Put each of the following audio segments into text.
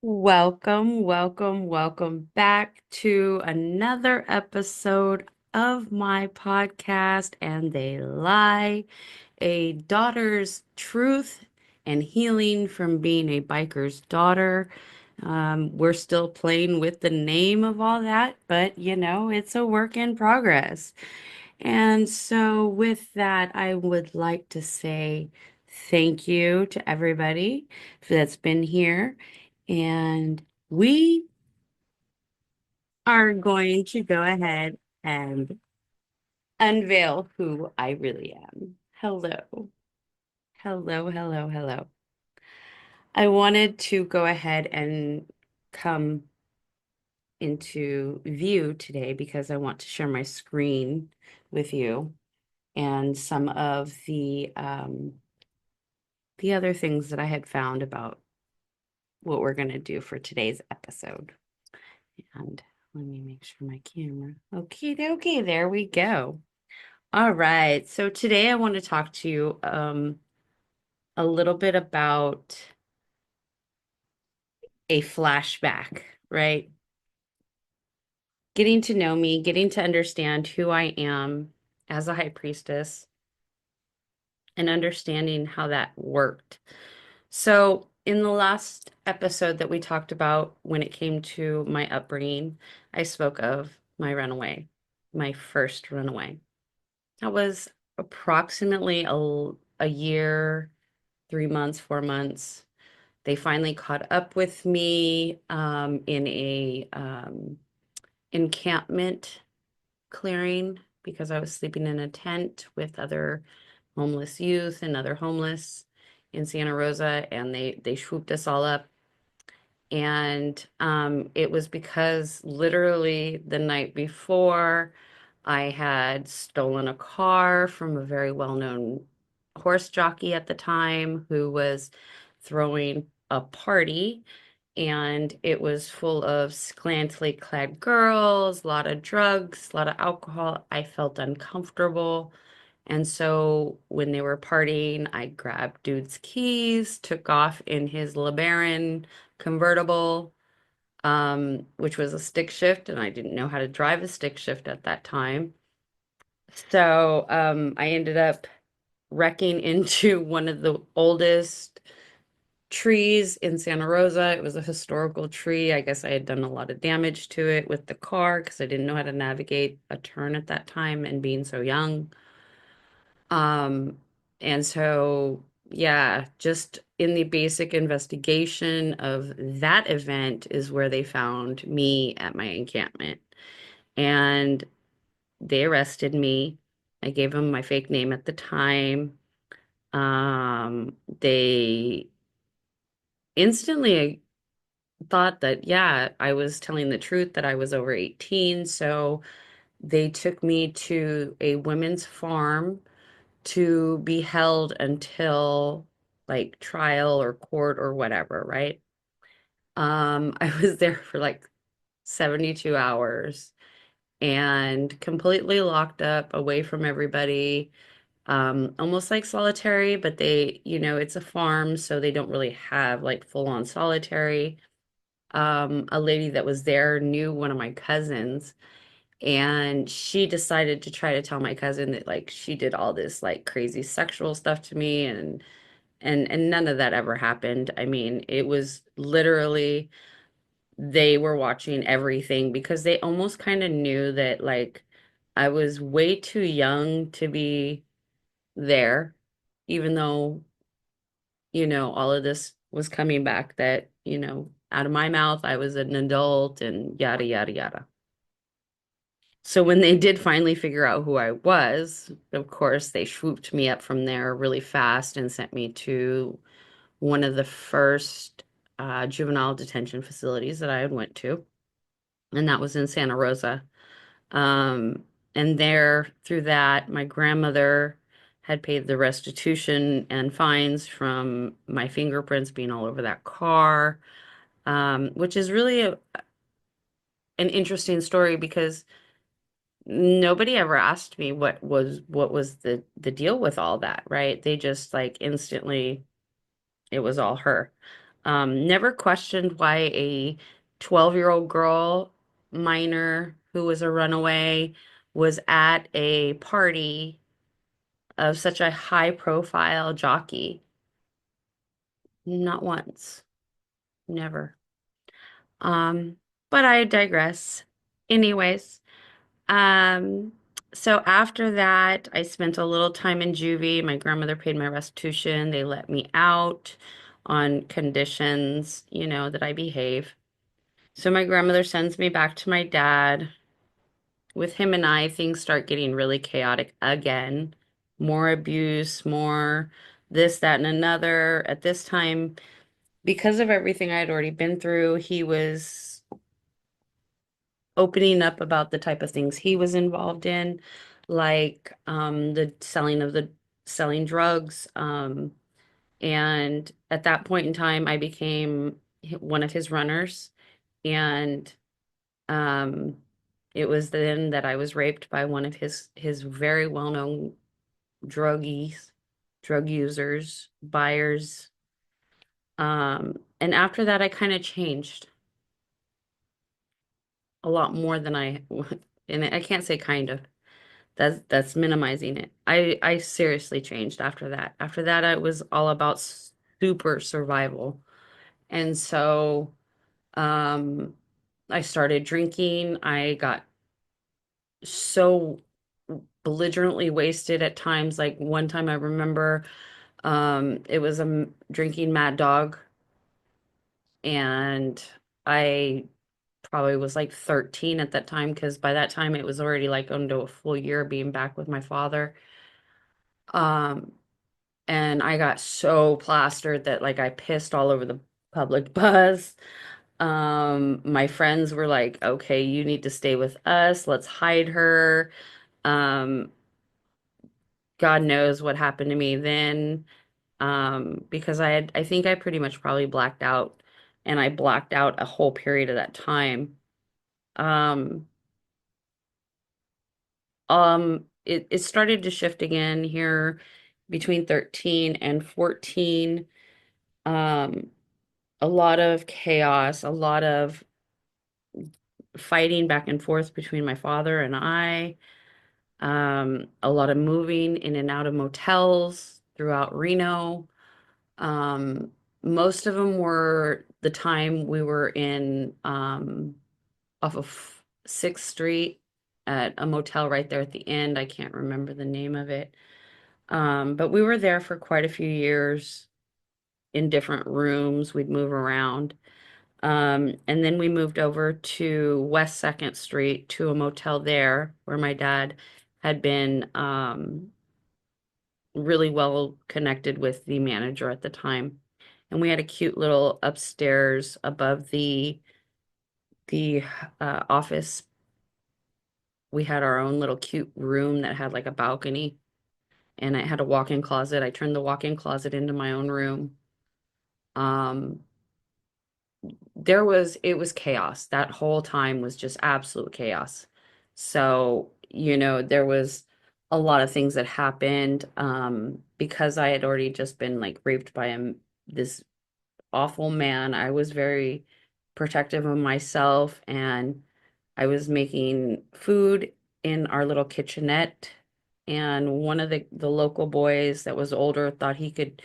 Welcome, welcome, welcome back to another episode of my podcast, And They Lie, a daughter's truth and healing from being a biker's daughter. We're still playing with the name of all that, but it's a work in progress. And so, with that, I would like to say thank you to everybody that's been here. And we are going to go ahead and unveil who I really am. Hello. Hello, hello, hello. I wanted to go ahead and come into view today because I want to share my screen with you and some of the other things that I had found about what we're going to do for today's episode. And let me make sure my camera. Okay, there we go. All right. So today I want to talk to you a little bit about a flashback, right? Getting to know me, getting to understand who I am as a high priestess, and understanding how that worked. So, in the last episode that we talked about when it came to my upbringing, I spoke of my runaway, my first runaway. That was approximately a year, 3 months, 4 months. They finally caught up with me in a encampment clearing because I was sleeping in a tent with other homeless youth and other homeless in Santa Rosa, and they swooped us all up. And it was because literally the night before, I had stolen a car from a very well-known horse jockey at the time who was throwing a party, and it was full of scantily clad girls, a lot of drugs, a lot of alcohol. I felt uncomfortable. And so when they were partying, I grabbed dude's keys, took off in his LeBaron convertible, which was a stick shift, and I didn't know how to drive a stick shift at that time. So I ended up wrecking into one of the oldest trees in Santa Rosa. It was a historical tree. I guess I had done a lot of damage to it with the car because I didn't know how to navigate a turn at that time and being so young. Um, and so, yeah, just in the basic investigation of that event is where they found me at my encampment. And they arrested me. I gave them my fake name at the time. They instantly thought that, yeah, I was telling the truth, that I was over 18. So they took me to a women's farm to be held until like trial or court or whatever, right? I was there for like 72 hours and completely locked up away from everybody, almost like solitary, but it's a farm, so they don't really have like full on solitary. A lady that was there knew one of my cousins, and she decided to try to tell my cousin that like she did all this like crazy sexual stuff to me, and none of that ever happened. I mean, it was literally they were watching everything because they almost kind of knew that like I was way too young to be there, even though, all of this was coming back that, out of my mouth, I was an adult and yada, yada, yada. So when they did finally figure out who I was, of course, they swooped me up from there really fast and sent me to one of the first juvenile detention facilities that I had went to, and that was in Santa Rosa. Um, and there, through that, my grandmother had paid the restitution and fines from my fingerprints being all over that car, which is really an interesting story because nobody ever asked me what was the deal with all that, right? They just like instantly it was all her. Never questioned why a 12-year-old girl, minor, who was a runaway, was at a party of such a high-profile jockey. Not once. Never. Um, but I digress. Anyways, um, so after that, I spent a little time in juvie. My grandmother paid my restitution. They let me out on conditions, that I behave. So my grandmother sends me back to my dad. With him and I, things start getting really chaotic again. More abuse, more this, that, and another. At this time, because of everything I had already been through, he was opening up about the type of things he was involved in, like the selling drugs. And at that point in time, I became one of his runners. And um, it was then that I was raped by one of his very well-known druggies, drug users, buyers. And after that, I kind of changed a lot more than and I can't say kind of. That's minimizing it. I seriously changed after that. After that, I was all about super survival. And so um I started drinking. I got so belligerently wasted at times. Like one time I remember it was drinking Mad Dog, and I probably was like 13 at that time because by that time it was already like into a full year being back with my father. Um and I got so plastered that like I pissed all over the public bus. My friends were like, "Okay, you need to stay with us. Let's hide her." Um, God knows what happened to me then. Because I think I pretty much probably blacked out, and I blacked out a whole period of that time. Um, it started to shift again here between 13 and 14. Um, a lot of chaos, a lot of fighting back and forth between my father and I, a lot of moving in and out of motels throughout Reno. Um, Most of them were the time we were in off of 6th Street at a motel right there at the end. I can't remember the name of it. But we were there for quite a few years in different rooms. We'd move around. And then we moved over to West 2nd Street to a motel there where my dad had been really well connected with the manager at the time. And we had a cute little upstairs above the office. We had our own little cute room that had like a balcony, and it had a walk-in closet. I turned the walk-in closet into my own room. Um, it was chaos. That whole time was just absolute chaos. So, there was a lot of things that happened because I had already just been like raped by this awful man. I was very protective of myself, and I was making food in our little kitchenette, and one of the local boys that was older thought he could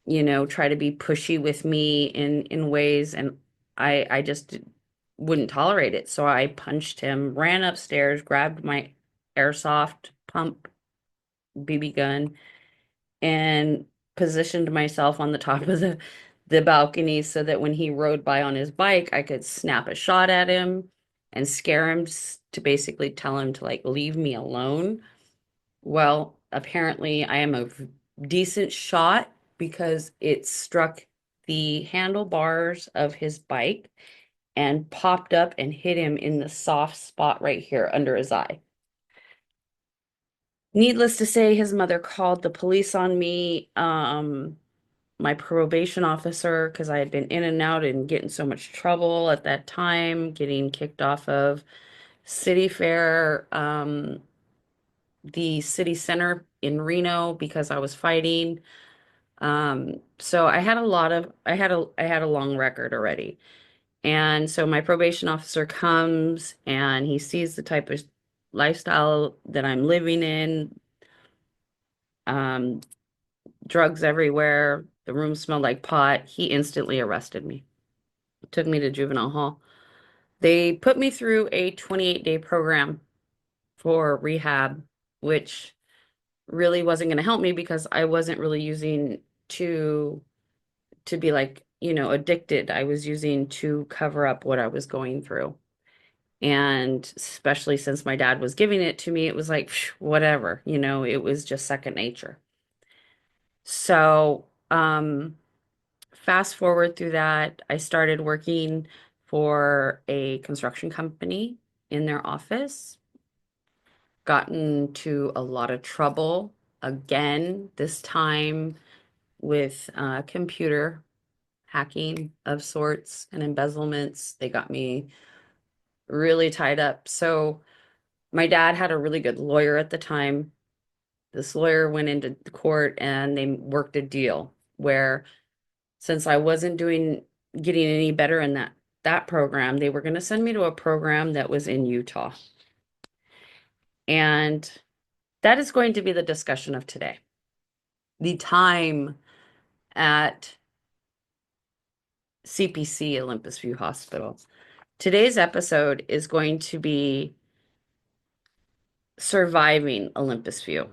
try to be pushy with me in ways, and I just wouldn't tolerate it. So I punched him, ran upstairs, grabbed my airsoft pump BB gun, and positioned myself on the top of the balcony so that when he rode by on his bike, I could snap a shot at him and scare him to basically tell him to like leave me alone. Well, apparently I am a decent shot because it struck the handlebars of his bike and popped up and hit him in the soft spot right here under his eye. Needless to say, his mother called the police on me, my probation officer, because I had been in and out and getting so much trouble at that time, getting kicked off of City Fair, the city center in Reno because I was fighting. So I had a long record already. And so my probation officer comes and he sees the type of lifestyle that I'm living in, um, drugs everywhere. The room smelled like pot. He instantly arrested me, took me to juvenile hall. They put me through a 28-day program for rehab, which really wasn't going to help me because I wasn't really using to to be like, addicted. I was using to cover up what I was going through. And especially since my dad was giving it to me, it was like, whatever, it was just second nature. So, fast forward through that, I started working for a construction company in their office, gotten into a lot of trouble again, this time with computer hacking of sorts and embezzlements. They got me really tied up. So my dad had a really good lawyer at the time. This lawyer went into the court and they worked a deal where since I wasn't getting any better in that program, they were going to send me to a program that was in Utah. And that is going to be the discussion of today. The time at CPC, Olympus View Hospital. Today's episode is going to be surviving Olympus View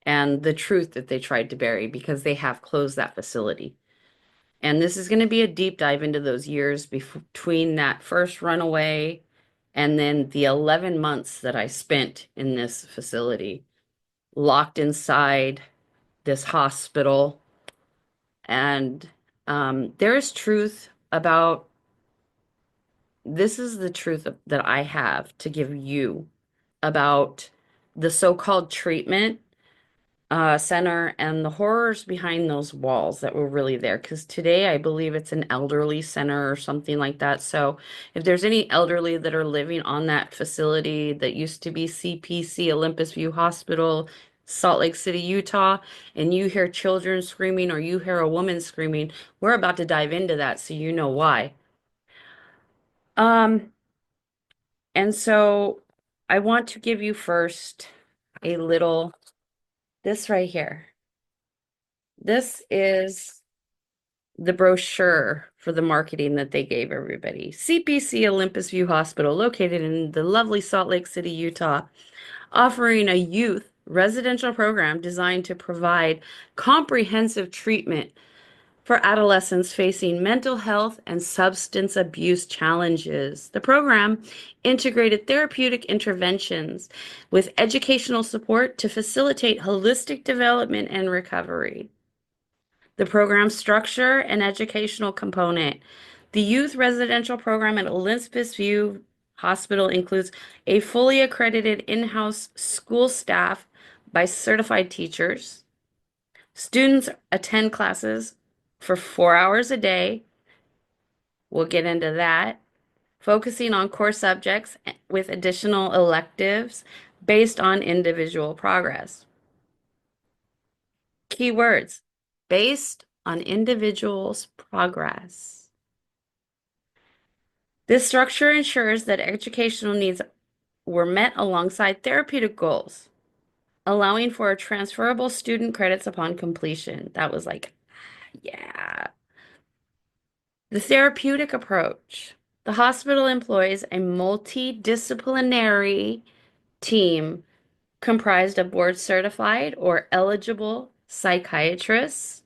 and the truth that they tried to bury because they have closed that facility. And this is going to be a deep dive into those years between that first runaway and then the 11 months that I spent in this facility, locked inside this hospital. And there is truth about this is the truth that I have to give you about the so-called treatment center and the horrors behind those walls that were really there. Because today I believe it's an elderly center or something like that. So if there's any elderly that are living on that facility that used to be CPC, Olympus View Hospital, Salt Lake City, Utah, and you hear children screaming or you hear a woman screaming, we're about to dive into that so you know why. Um, and so I want to give you first a little, this right here. This is the brochure for the marketing that they gave everybody. CPC Olympus View Hospital, located in the lovely Salt Lake City, Utah, offering a youth residential program designed to provide comprehensive treatment for adolescents facing mental health and substance abuse challenges. The program integrated therapeutic interventions with educational support to facilitate holistic development and recovery. The program structure and educational component. The youth residential program at Olympus View Hospital includes a fully accredited in-house school staff by certified teachers. Students attend classes for 4 hours a day. We'll get into that. Focusing on core subjects with additional electives based on individual progress. Keywords: based on individuals' progress. This structure ensures that educational needs were met alongside therapeutic goals, allowing for transferable student credits upon completion. That was like, yeah. The therapeutic approach. The hospital employs a multidisciplinary team comprised of board certified or eligible psychiatrists,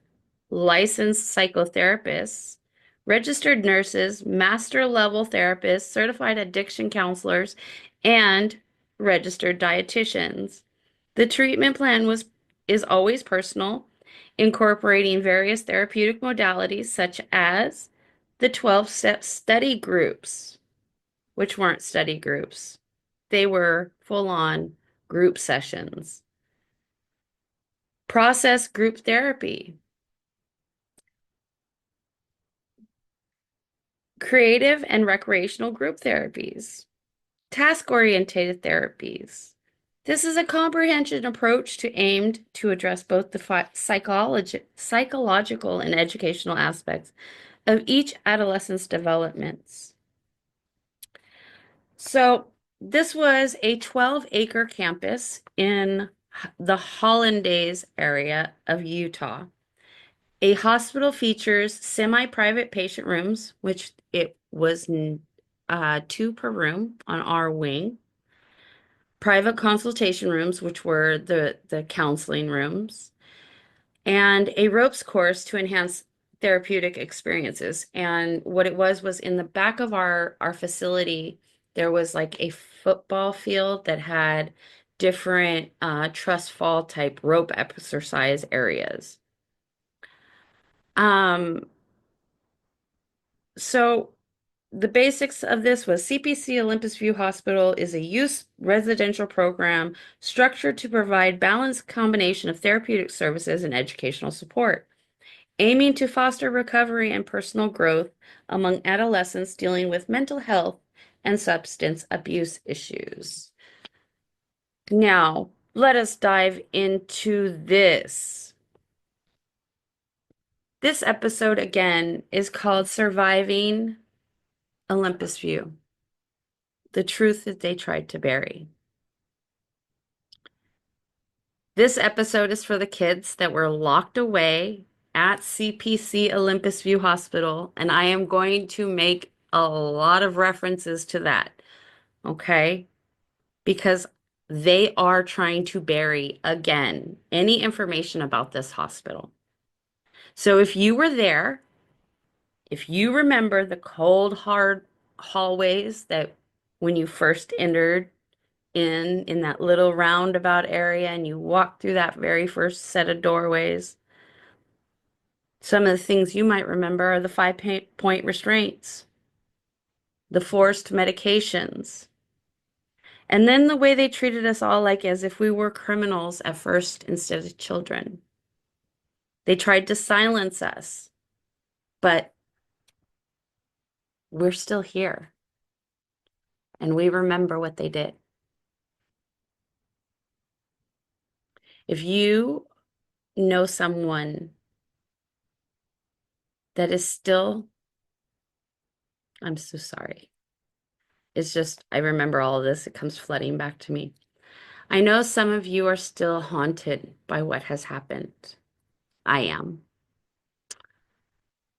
licensed psychotherapists, registered nurses, master level therapists, certified addiction counselors, and registered dietitians. The treatment plan is always personal, incorporating various therapeutic modalities such as the 12-step study groups, which weren't study groups. They were full-on group sessions. Process group therapy. Creative and recreational group therapies. Task-oriented therapies. This is a comprehension approach to aimed to address both the psychological and educational aspects of each adolescent's developments. So this was a 12-acre campus in the Hollandaise area of Utah. A hospital features semi-private patient rooms, which it was two per room on our wing, private consultation rooms, which were the counseling rooms, and a ropes course to enhance therapeutic experiences. And what it was in the back of our facility, there was like a football field that had different trust fall type rope exercise areas. Um, so the basics of this was CPC Olympus View Hospital is a youth residential program structured to provide balanced combination of therapeutic services and educational support, aiming to foster recovery and personal growth among adolescents dealing with mental health and substance abuse issues. Now, let us dive into this. This episode again is called Surviving Olympus View, the truth that they tried to bury. This episode is for the kids that were locked away at CPC Olympus View Hospital, and I am going to make a lot of references to that, okay? Because they are trying to bury again any information about this hospital. So if you were there, if you remember the cold, hard hallways that when you first entered in that little roundabout area and you walk through that very first set of doorways. Some of the things you might remember are the 5-point restraints, the forced medications, and then the way they treated us all like as if we were criminals at first instead of children. They tried to silence us, but we're still here and we remember what they did. If you know someone that is still, I'm so sorry. It's just, I remember all of this. It comes flooding back to me. I know some of you are still haunted by what has happened. I am.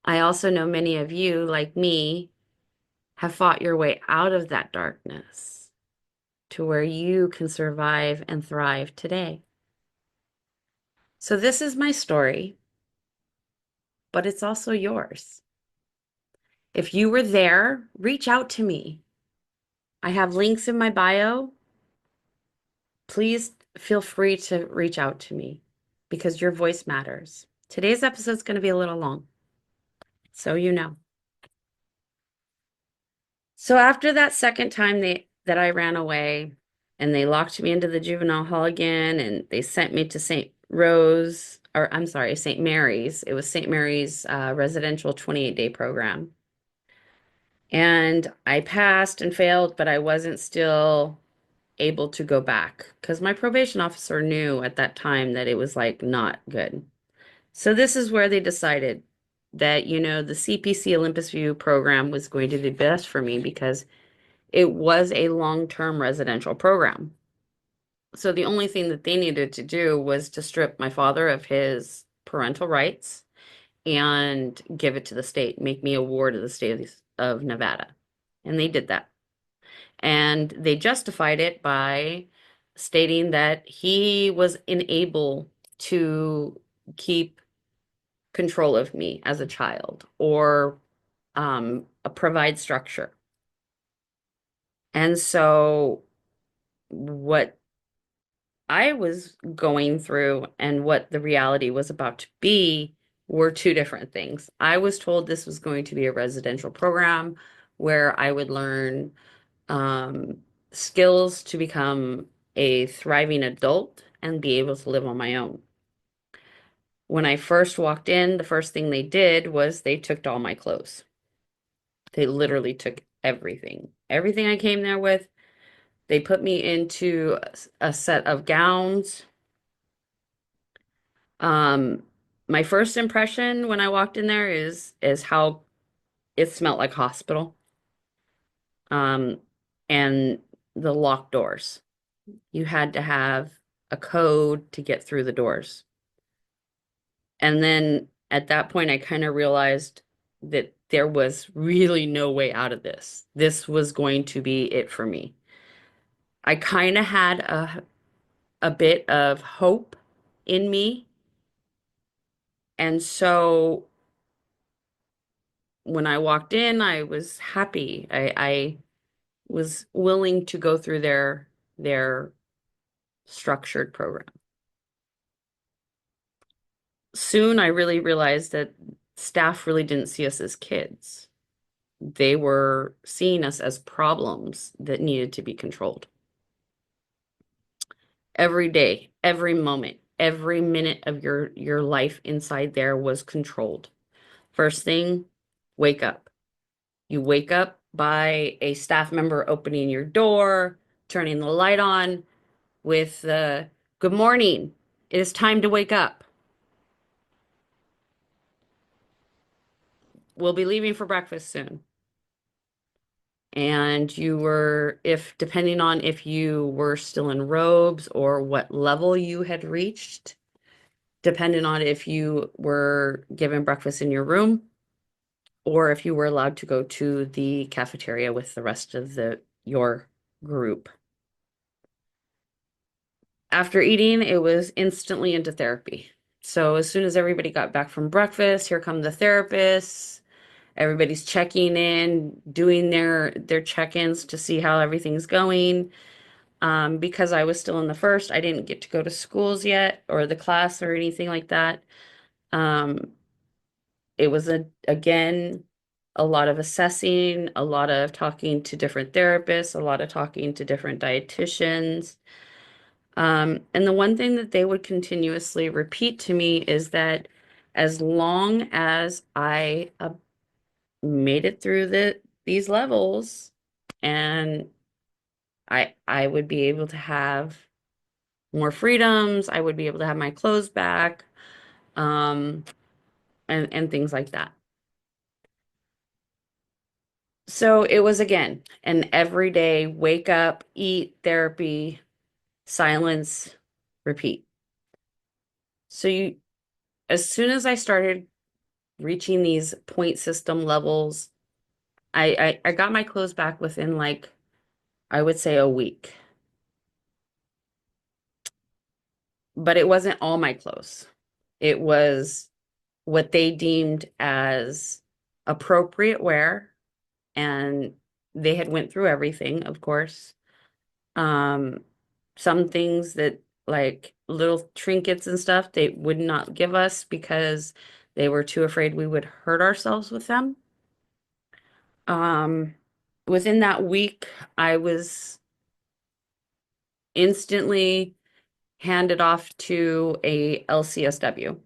I also know many of you, like me, have fought your way out of that darkness to where you can survive and thrive today. So this is my story, but it's also yours. If you were there, reach out to me. I have links in my bio. Please feel free to reach out to me because your voice matters. Today's episode is going to be a little long, so you know. So after that second time that I ran away and they locked me into the juvenile hall again and they sent me to St. Rose, or I'm sorry, St. Mary's. It was St. Mary's residential 28-day program. And I passed and failed, but I wasn't still able to go back because my probation officer knew at that time that it was like not good. So this is where they decided that, the CPC Olympus View program was going to be best for me because it was a long-term residential program. So the only thing that they needed to do was to strip my father of his parental rights and give it to the state, make me a ward of the state of Nevada. And they did that. And they justified it by stating that he was unable to keep control of me as a child or provide structure. And so what I was going through and what the reality was about to be were two different things. I was told this was going to be a residential program where I would learn um, skills to become a thriving adult and be able to live on my own. When I first walked in, the first thing they did was they took all my clothes. They literally took everything. Everything I came there with, They put me into a set of gowns. Um, my first impression when I walked in there is how it smelled like hospital. Um, and the locked doors. You had to have a code to get through the doors. And then at that point, I kind of realized that there was really no way out of this. This was going to be it for me. I kind of had a bit of hope in me. And so when I walked in, I was happy. I was willing to go through their structured program. Soon I really realized that staff really didn't see us as kids. They were seeing us as problems that needed to be controlled. Every day, every moment, every minute of your life inside there was controlled. First thing, wake up. You wake up by a staff member opening your door, turning the light on with the good morning. It is time to wake up. We'll be leaving for breakfast soon. And you were, if depending on if you were still in robes or what level you had reached, depending on if you were given breakfast in your room or if you were allowed to go to the cafeteria with the rest of the your group. After eating, it was instantly into therapy. So as soon as everybody got back from breakfast, here come the therapists. Everybody's checking in, doing their check-ins to see how everything's going. Because I was still in the first, I didn't get to go to schools yet or the class or anything like that. Um, it was again a lot of assessing, a lot of talking to different therapists, a lot of talking to different dietitians. And the one thing that they would continuously repeat to me is that as long as I made it through these levels and I would be able to have more freedoms, I would be able to have my clothes back, um, and things like that. So it was again an everyday wake up, eat, therapy, silence, repeat. So you, as soon as I started reaching these point system levels, I got my clothes back within like I would say a week. But it wasn't all my clothes. It was what they deemed as appropriate wear, and they had went through everything, of course. Um, some things that like little trinkets and stuff they would not give us because they were too afraid we would hurt ourselves with them. Um, Within that week, I was instantly handed off to a LCSW.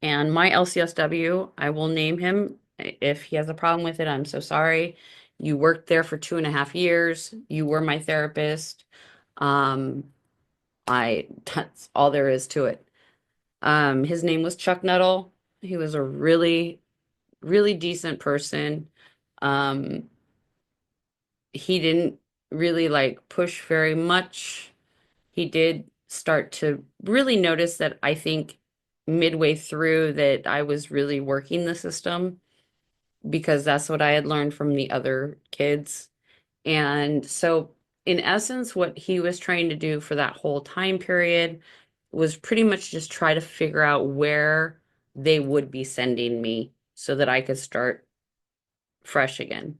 And my LCSW, I will name him. If he has a problem with it, I'm so sorry. You worked there for 2.5 years. You were my therapist. Um, that's all there is to it. His name was Chuck Nuttall. He was a really, really decent person. Um, he didn't really like push very much. He did start to really notice that I think midway through that I was really working the system because that's what I had learned from the other kids. And so, in essence, what he was trying to do for that whole time period was pretty much just try to figure out where they would be sending me so that I could start fresh again.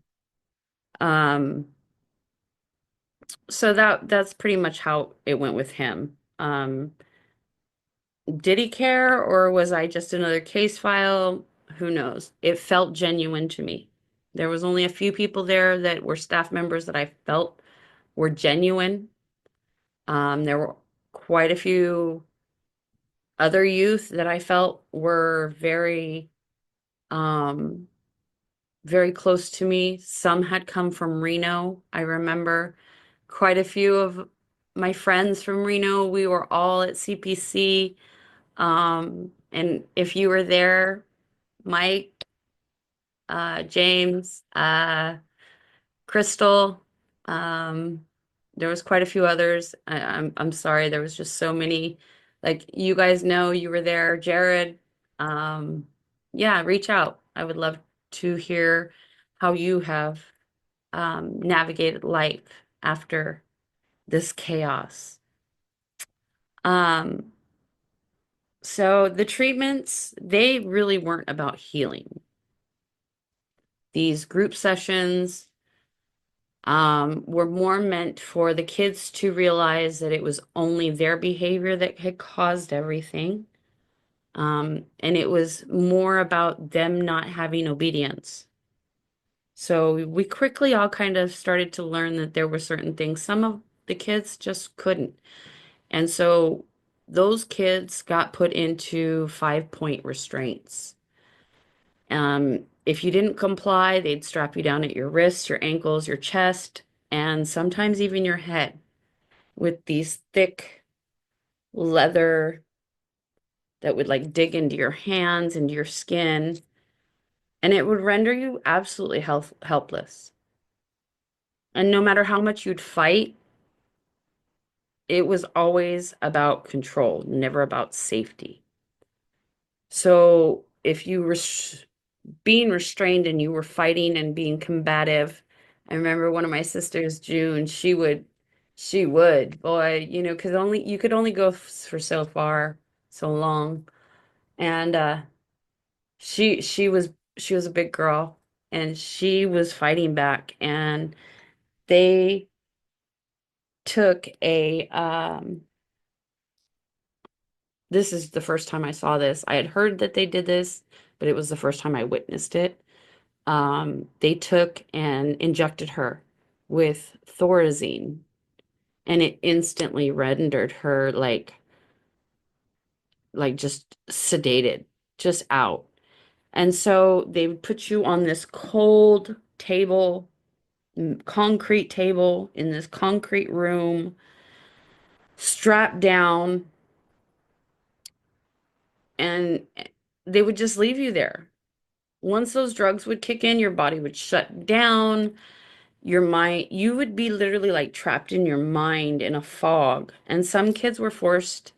Um, so that's pretty much how it went with him. Did he care or was I just another case file? Who knows? It felt genuine to me. There was only a few people there that were staff members that I felt were genuine. There were quite a few other youth that I felt were um, very close to me. Some had come from Reno, I remember. quite a few of my friends from Reno. We were all at CPC. And if you were there, Mike, James, Crystal, um, there was quite a few others. I'm sorry, there was just so many. Like you guys know, you were there, Jared. Um, yeah, reach out. I would love to hear how you have navigated life after this chaos. Um, so the treatments, they really weren't about healing. These group sessions were more meant for the kids to realize that it was only their behavior that had caused everything. And it was more about them not having obedience. So we quickly all kind of started to learn that there were certain things some of the kids just couldn't. And so those kids got put into 5-point restraints. If you didn't comply, they'd strap you down at your wrists, your ankles, your chest, and sometimes even your head with these thick leather that would like dig into your hands, into your skin, and it would render you absolutely helpless. And no matter how much you'd fight, it was always about control, never about safety. So if you were being restrained and you were fighting and being combative, I remember one of my sisters, June, boy, because only you could only go for so far, so long. And she was a big girl and she was fighting back and they took a this is the first time I saw this. I had heard that they did this, but it was the first time I witnessed it. They took and injected her with Thorazine, and it instantly rendered her like just sedated, just out. And so they would put you on this cold table, concrete table in this concrete room, strapped down, and they would just leave you there. Once those drugs would kick in, your body would shut down. Your mind, you would be literally like trapped in your mind in a fog. And some kids were forced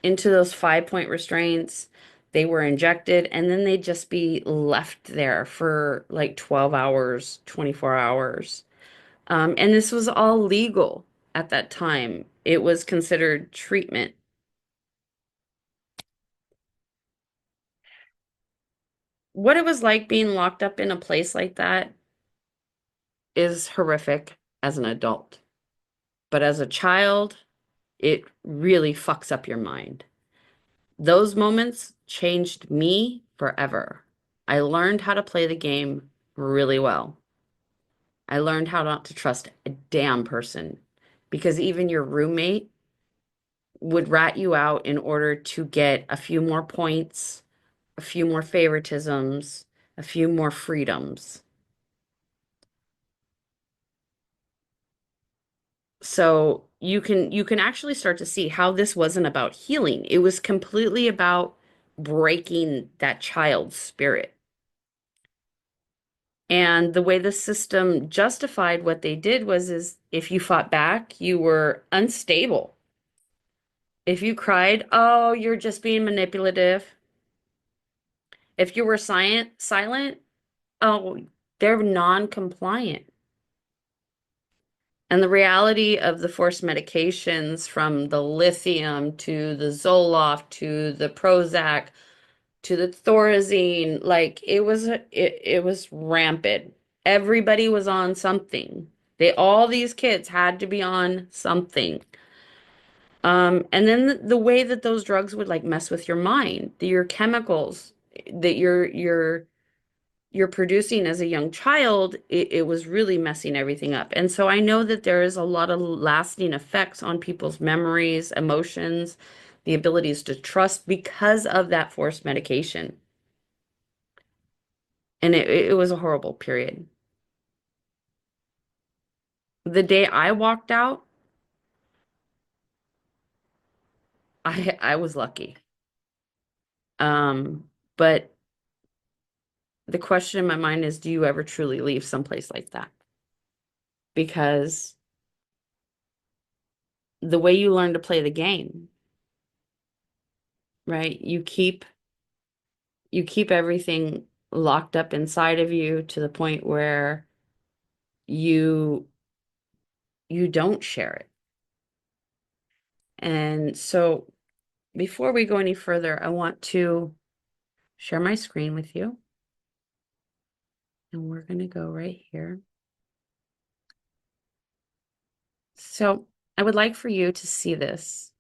into those 5-point restraints. They were injected and then they'd just be left there for like 12 hours, 24 hours. And this was all legal at that time. It was considered treatment. What it was like being locked up in a place like that is horrific as an adult. But as a child, it really fucks up your mind. Those moments changed me forever. I learned how to play the game really well. I learned how not to trust a damn person because even your roommate would rat you out in order to get a few more points, a few more favoritisms, a few more freedoms. So you can actually start to see how this wasn't about healing. It was completely about breaking that child's spirit. And the way the system justified what they did was is if you fought back, you were unstable. If you cried, oh, you're just being manipulative. If you were silent, oh, they're non-compliant. And the reality of the forced medications from the lithium to the Zoloft to the Prozac to the Thorazine, like it was rampant. Everybody was on something. All these kids had to be on something. And then the way that those drugs would like mess with your mind, your chemicals that you're producing as a young child, it was really messing everything up. And so I know that there is a lot of lasting effects on people's memories, emotions, the abilities to trust because of that forced medication. And it was a horrible period. The day I walked out, I was lucky. But the question in my mind is, do you ever truly leave someplace like that? Because the way you learn to play the game, right? You keep everything locked up inside of you to the point where you you don't share it. And so before we go any further, I want to share my screen with you. And we're going to go right here. So I would like for you to see this.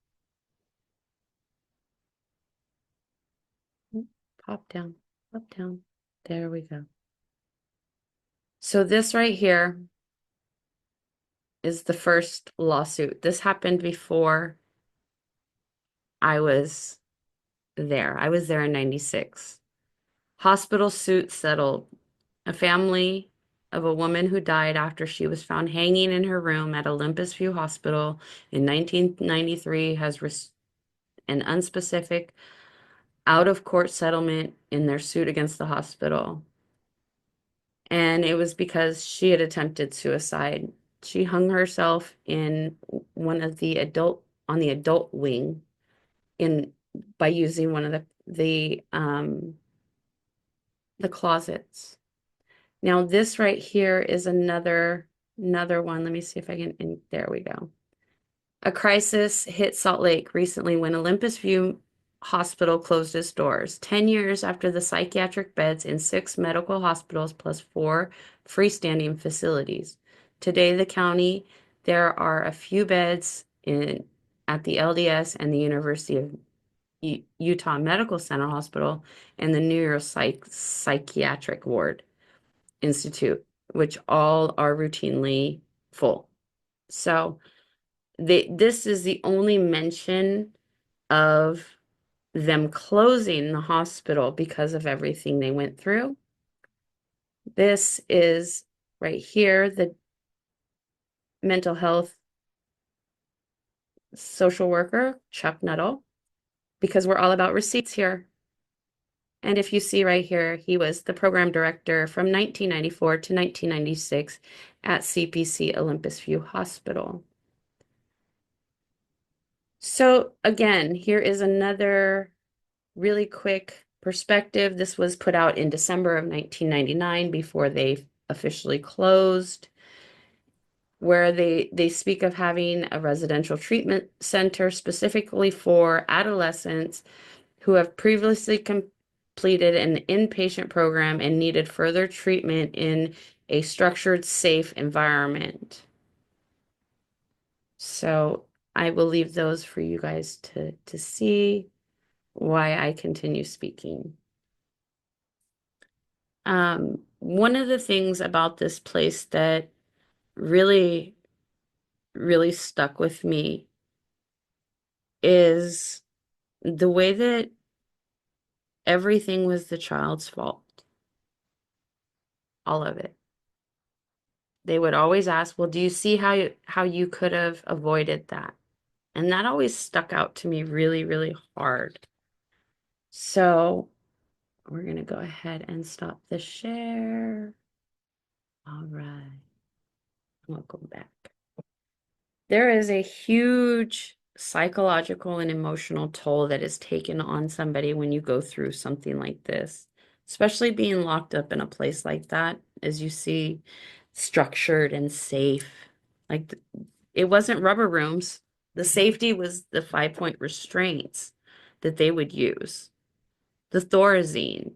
Pop down, pop down. There we go. So this right here is the first lawsuit. This happened before I was there. I was there in 96. Hospital suit settled. A family of a woman who died after she was found hanging in her room at Olympus View Hospital in 1993 has an unspecific out-of-court settlement in their suit against the hospital. And it was because she had attempted suicide. She hung herself in one of the on the adult wing in by using one of the closets. Now this right here is another one. Let me see if I can, and there we go. A crisis hit Salt Lake recently when Olympus View Hospital closed its doors, 10 years after the psychiatric beds in 6 medical hospitals plus 4 freestanding facilities. Today, the county, there are a few beds at the LDS and the University of Utah Medical Center Hospital and the Psychiatric Ward Institute, which all are routinely full. So this is the only mention of them closing the hospital because of everything they went through. This is right here, the mental health social worker, Chuck Nuttall, because we're all about receipts here. And if you see right here, he was the program director from 1994 to 1996 at CPC Olympus View Hospital. So again, here is another really quick perspective. This was put out in December of 1999 before they officially closed, where they speak of having a residential treatment center specifically for adolescents who have previously completed an inpatient program and needed further treatment in a structured, safe environment. So I will leave those for you guys to see why I continue speaking. One of the things about this place that really, really stuck with me is the way that everything was the child's fault. All of it. They would always ask, well, do you see how you could have avoided that? And that always stuck out to me really, really hard. So we're going to go ahead and stop the share. All right. Welcome back. There is a huge psychological and emotional toll that is taken on somebody when you go through something like this, especially being locked up in a place like that, as you see, structured and safe. Like it wasn't rubber rooms. The safety was the 5-point restraints that they would use, the Thorazine.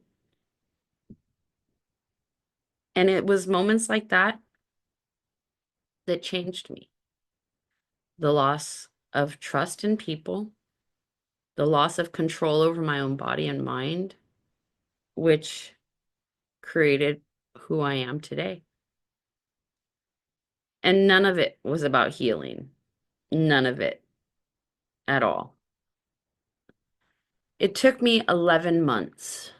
And it was moments like that that changed me. The loss of trust in people, the loss of control over my own body and mind, which created who I am today. And none of it was about healing. None of it at all. It took me 11 months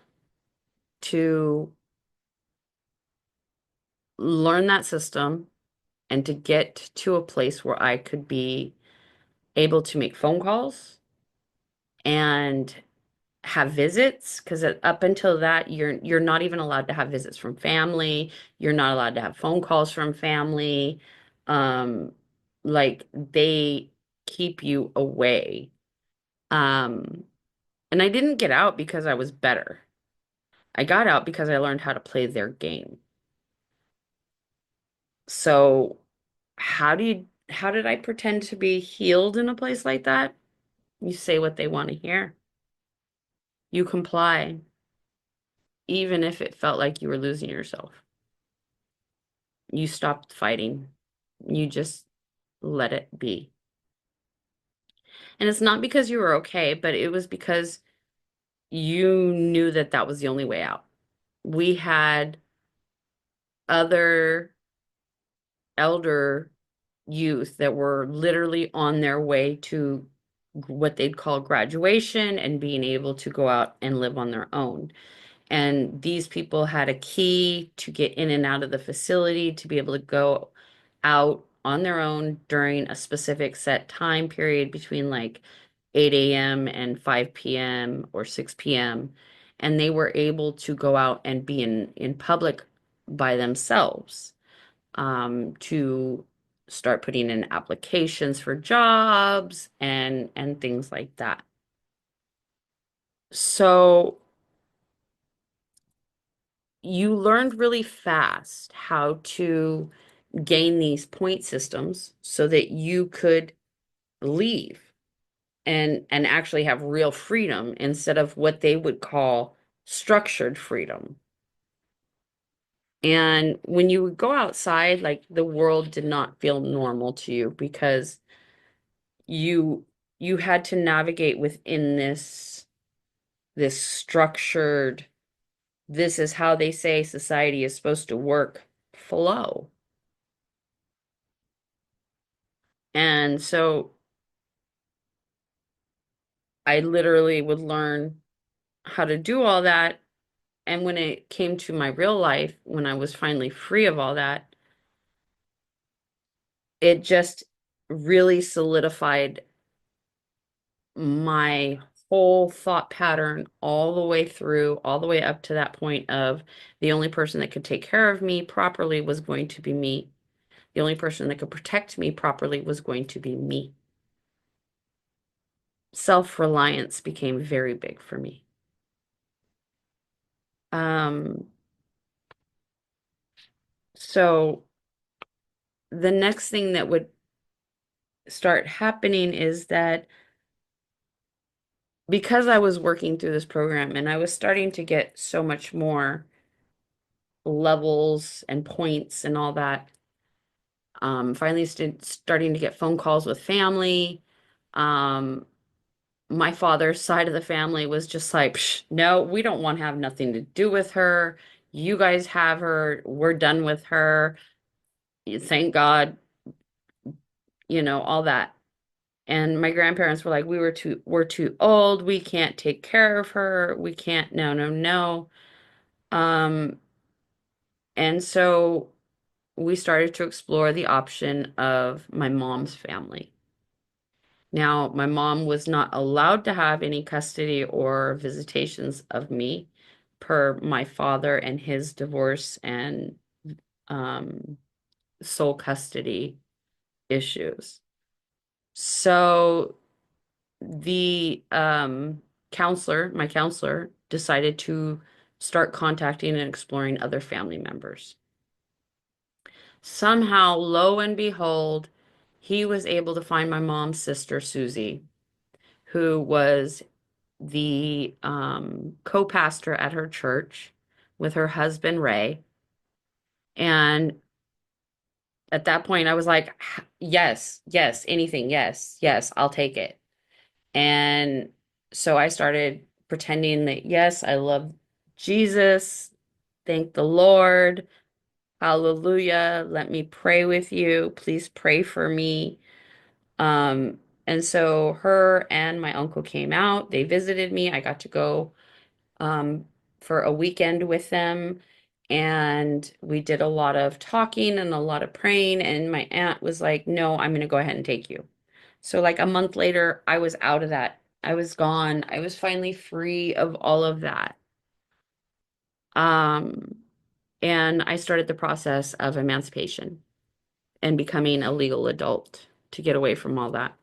to learn that system, and to get to a place where I could be able to make phone calls and have visits, because up until that you're not even allowed to have visits from family. You're not allowed to have phone calls from family. um like they keep you away. um and I didn't get out because I was better. I got out because I learned how to play their game. So how did I pretend to be healed in a place like that? You say what they want to hear. You comply, even if it felt like you were losing yourself. You stopped fighting. You just let it be. And it's not because you were okay, but it was because you knew that that was the only way out. We had other elder youth that were literally on their way to what they'd call graduation and being able to go out and live on their own. And these people had a key to get in and out of the facility to be able to go out on their own during a specific set time period between like 8 a.m. and 5 p.m. or 6 p.m. And they were able to go out and be in public by themselves, to start putting in applications for jobs and things like that. So you learned really fast how to gain these point systems so that you could leave and actually have real freedom instead of what they would call structured freedom. And when you would go outside, like the world did not feel normal to you because you you had to navigate within this structured, this is how they say society is supposed to work flow. And so I literally would learn how to do all that. And when it came to my real life, when I was finally free of all that, it just really solidified my whole thought pattern all the way through, all the way up to that point of the only person that could take care of me properly was going to be me. The only person that could protect me properly was going to be me. Self-reliance became very big for me. Um, so the next thing that would start happening is that because I was working through this program and I was starting to get so much more levels and points and all that, finally starting to get phone calls with family. Um, my father's side of the family was just like, "Psh, no, we don't want to have nothing to do with her. You guys have her. We're done with her. Thank God, all that." And my grandparents were like, we're too old. We can't take care of her. We can't, no, no, no. Um, and so we started to explore the option of my mom's family. Now, my mom was not allowed to have any custody or visitations of me per my father and his divorce and um, sole custody issues. So the my counselor, decided to start contacting and exploring other family members. Somehow, lo and behold, he was able to find my mom's sister, Susie, who was the co-pastor at her church with her husband, Ray. And at that point, I was like, yes, yes, anything, yes, yes, I'll take it. And so I started pretending that, yes, I love Jesus. Thank the Lord. Hallelujah. Let me pray with you. Please pray for me. And so her and my uncle came out. They visited me. I got to go um, for a weekend with them. And we did a lot of talking and a lot of praying. And my aunt was like, no, I'm going to go ahead and take you. So, like a month later, I was out of that. I was gone. I was finally free of all of that. Um, and I started the process of emancipation and becoming a legal adult to get away from all that.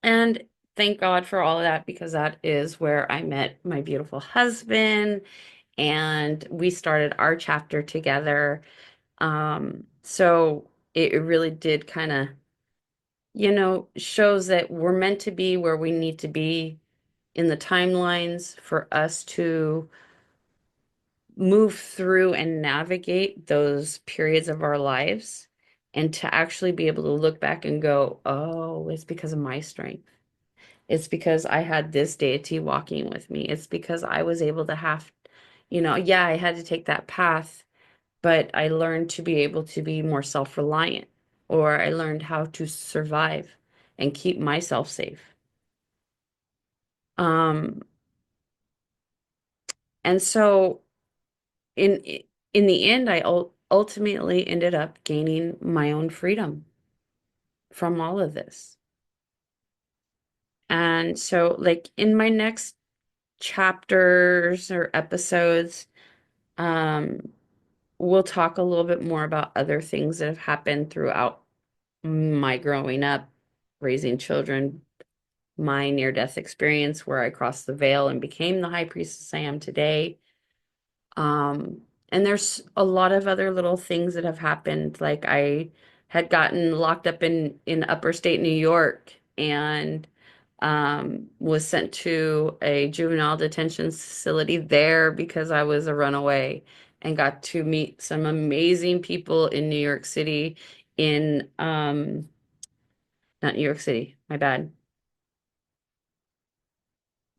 And thank God for all of that because that is where I met my beautiful husband and we started our chapter together. So it really did kind of, shows that we're meant to be where we need to be in the timelines for us to move through and navigate those periods of our lives and to actually be able to look back and go, oh, it's because of my strength. It's because I had this deity walking with me. It's because I was able to have, yeah, I had to take that path, but I learned to be able to be more self-reliant, or I learned how to survive and keep myself safe. Um, and so in in the end, I ultimately ended up gaining my own freedom from all of this. And so, like in my next chapters or episodes, um, we'll talk a little bit more about other things that have happened throughout my growing up, raising children, my near-death experience where I crossed the veil and became the high priestess I am today. Um, and there's a lot of other little things that have happened. Like I had gotten locked up in upper state New York and was sent to a juvenile detention facility there because I was a runaway and got to meet some amazing people in New York City in not New York City, my bad.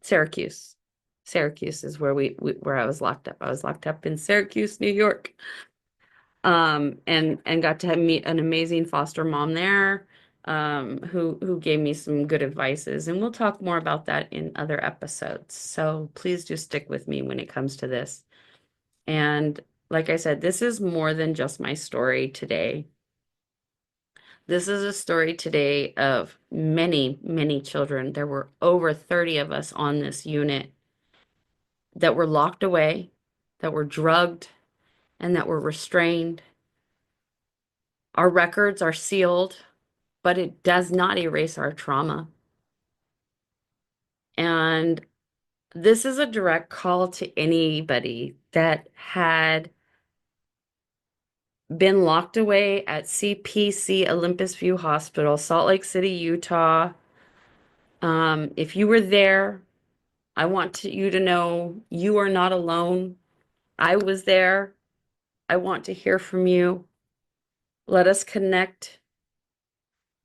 Syracuse. Syracuse is where where I was locked up. I was locked up in Syracuse, New York. And got to meet an amazing foster mom there, who gave me some good advices. And we'll talk more about that in other episodes. So please do stick with me when it comes to this. And like I said, this is more than just my story today. This is a story today of many, many children. There were over 30 of us on this unit that were locked away, that were drugged, and that were restrained. Our records are sealed, but it does not erase our trauma. And this is a direct call to anybody that had been locked away at CPC Olympus View Hospital, Salt Lake City, Utah. If you were there, I want you to know you are not alone. I was there. I want to hear from you. Let us connect.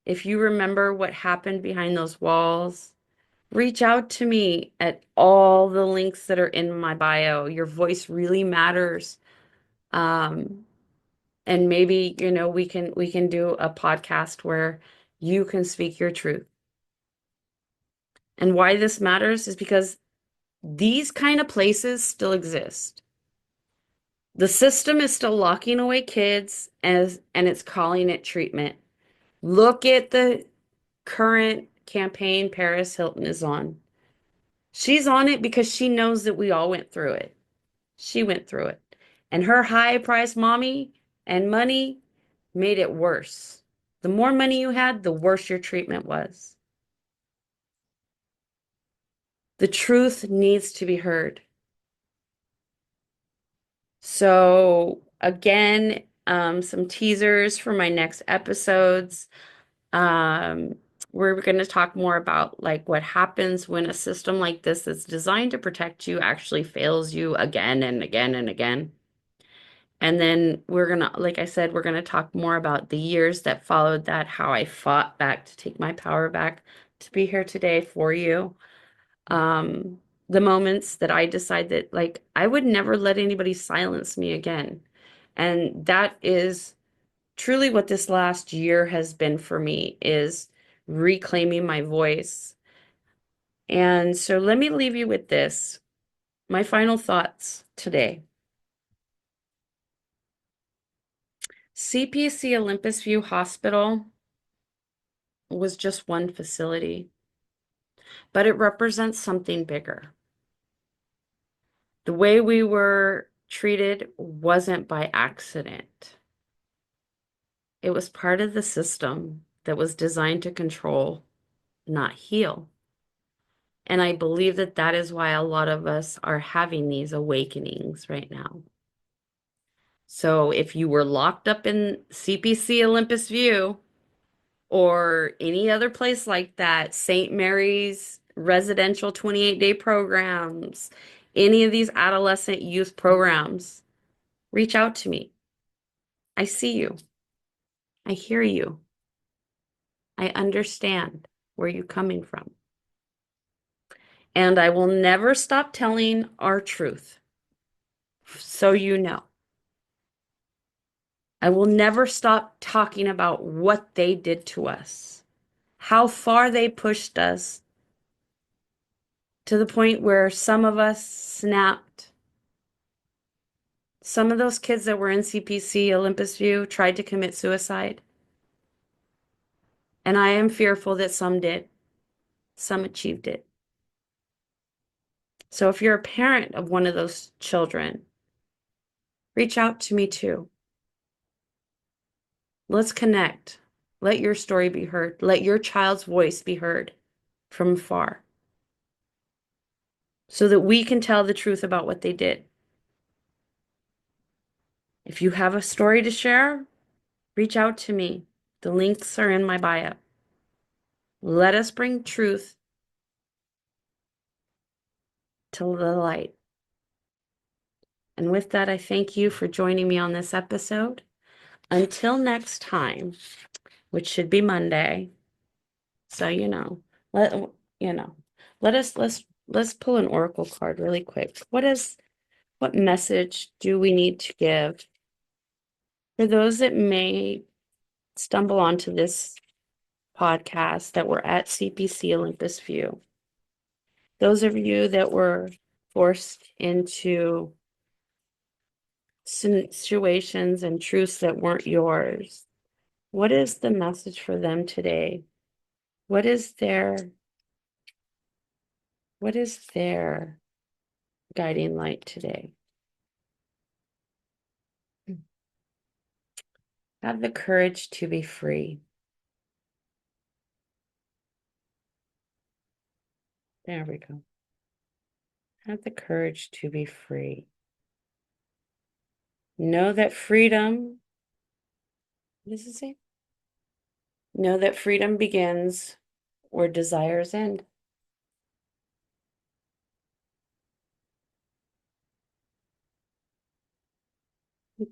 If you remember what happened behind those walls, reach out to me at all the links that are in my bio. Your voice really matters. Um, and maybe, we can do a podcast where you can speak your truth. And why this matters is because these kind of places still exist. The system is still locking away kids and it's calling it treatment. Look at the current campaign Paris Hilton is on. She's on it because she knows that we all went through it. She went through it. And her high price mommy and money made it worse. The more money you had, the worse your treatment was. The truth needs to be heard. So, again, some teasers for my next episodes. Um, we're going to talk more about like what happens when a system like this that's designed to protect you actually fails you again and again and again. And then like I said, we're gonna talk more about the years that followed that, how I fought back to take my power back to be here today for you. Um, the moments that I decide that like I would never let anybody silence me again. And that is truly what this last year has been for me is reclaiming my voice. And so let me leave you with this. My final thoughts today. CPC Olympus View Hospital was just one facility, but it represents something bigger. The way we were treated wasn't by accident. It was part of the system that was designed to control, not heal. And I believe that that is why a lot of us are having these awakenings right now. So if you were locked up in CPC Olympus View or any other place like that, St. Mary's residential 28-day programs, any of these adolescent youth programs, reach out to me. I see you. I hear you. I understand where you're coming from. And I will never stop telling our truth, so you know. I will never stop talking about what they did to us, how far they pushed us to the point where some of us snapped. Some of those kids that were in CPC Olympus View tried to commit suicide. And I am fearful that some did. Some achieved it. So if you're a parent of one of those children, reach out to me too. Let's connect. Let your story be heard. Let your child's voice be heard from far so that we can tell the truth about what they did. If you have a story to share, reach out to me. The links are in my bio. Let us bring truth to the light. And with that, I thank you for joining me on this episode. Until next time, which should be Monday. So let you know. Let's pull an oracle card really quick. What message do we need to give for those that may stumble onto this podcast that were at CPC Olympus View? Those of you that were forced into situations and truths that weren't yours, what is the message for them today? What is their guiding light today? Have the courage to be free. There we go. Have the courage to be free. Know that freedom, what does it say? Know that freedom begins where desires end.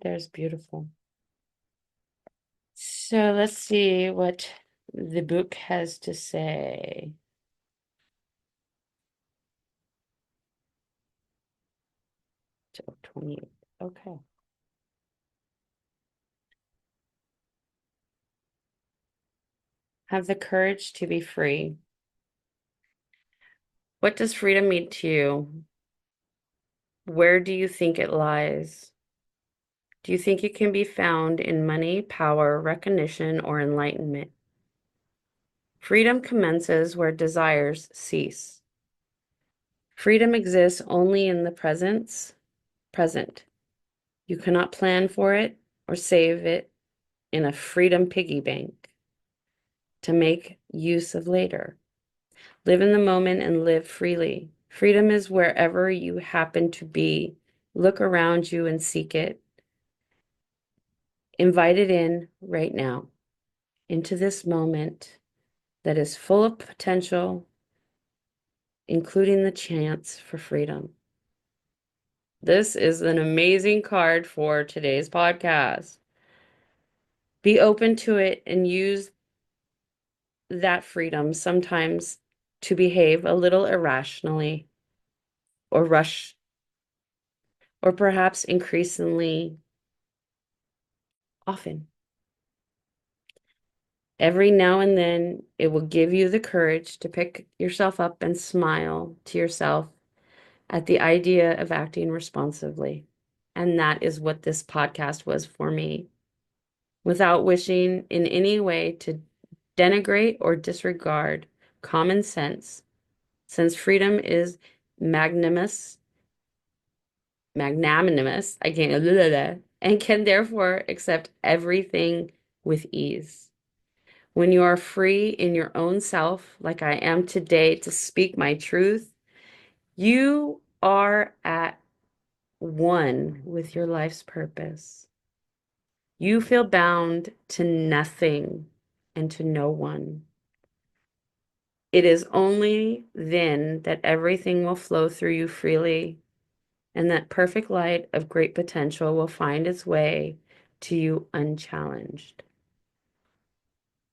There's beautiful. So let's see what the book has to say. 28. Okay. Have the courage to be free. What does freedom mean to you? Where do you think it lies? Do you think it can be found in money, power, recognition, or enlightenment? Freedom commences where desires cease. Freedom exists only in the present. You cannot plan for it or save it in a freedom piggy bank to make use of later. Live in the moment and live freely. Freedom is wherever you happen to be. Look around you and seek it. Invite it in right now into this moment that is full of potential, including the chance for freedom. This is an amazing card for today's podcast. Be open to it and use that freedom sometimes to behave a little irrationally or rush, or perhaps increasingly often. Every now and then, it will give you the courage to pick yourself up and smile to yourself at the idea of acting responsibly. And that is what this podcast was for me. without wishing in any way to denigrate or disregard common sense, since freedom is magnanimous, I can't, blah, blah, blah, and can therefore accept everything with ease. When you are free in your own self, like I am today, to speak my truth, you are at one with your life's purpose. You feel bound to nothing and to no one. It is only then that everything will flow through you freely, and that perfect light of great potential will find its way to you unchallenged.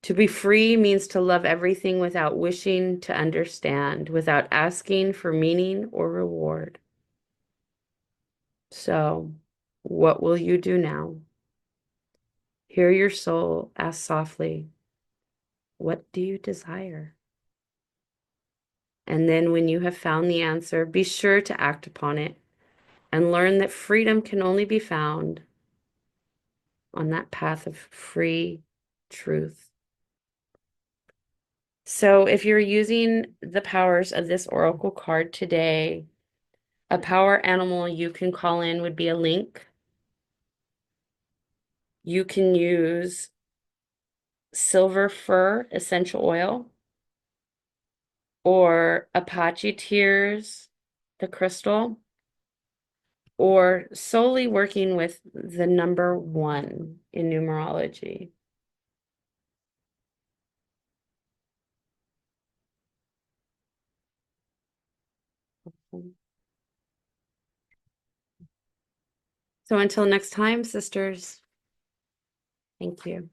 To be free means to love everything without wishing to understand, without asking for meaning or reward. So, what will you do now? Hear your soul ask softly, what do you desire? And then, when you have found the answer, be sure to act upon it and learn that freedom can only be found on that path of free truth. So, if you're using the powers of this oracle card today, a power animal you can call in would be a link. You can use silver fir essential oil or Apache tears, the crystal, or solely working with the number 1 in numerology. So until next time, sisters, thank you.